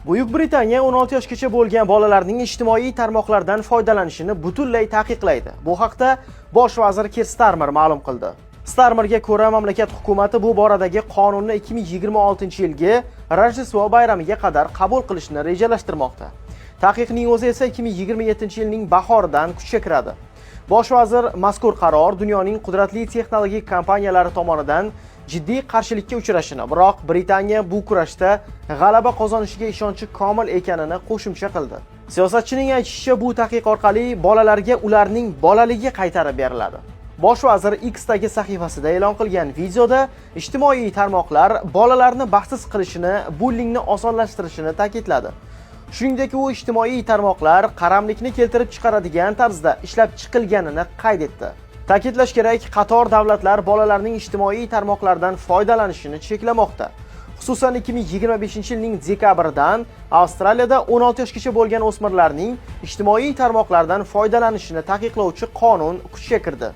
Buyuk Britaniya 16 yoshgacha bo'lgan bolalarning ijtimoiy tarmoqlardan foydalanishini butunlay taqiqlaydi. Bu haqda bosh vazir Keir Starmer ma'lum qildi. Starmerga ko'ra, mamlakat hukumati bu boradagi qonunni 2026-yilgi Rojdestvo bayramiga qadar qabul qilishni rejalashtirmoqda. Taqiqning o'zi esa 2027-yilning bahoridan kuchga kiradi. Bosh vazir mazkur qaror dunyoning qudratli texnologik kompaniyalari tomonidan jiddiy qarshilikka uchrashini, biroq Britaniya bu kurashda g'alaba qozonishiga ishonchi komil ekanini qo'shimcha qildi. Siyosatchining aytishicha, bu taqiq orqali bolalarga ularning bolaligi qaytarib beriladi. Bosh vazir X'dagi sahifasida e'lon qilgan videoda ijtimoiy tarmoqlar bolalarni baxtsiz qilishini, bullingni osonlashtirishini ta'kidladi. Shuningdek, u ijtimoiy tarmoqlar qaramlikni keltirib chiqaradigan tarzda ishlab chiqilganini qayd etdi. Ta'kidlash kerak, qator davlatlar bolalarning ijtimoiy tarmoqlardan foydalanishini cheklamoqda. Xususan 2025-yilning dekabridan Avstraliyada 16 yoshgacha bo'lgan o'smirlarning ijtimoiy tarmoqlardan foydalanishini taqiqlovchi qonun kuchga kirdi.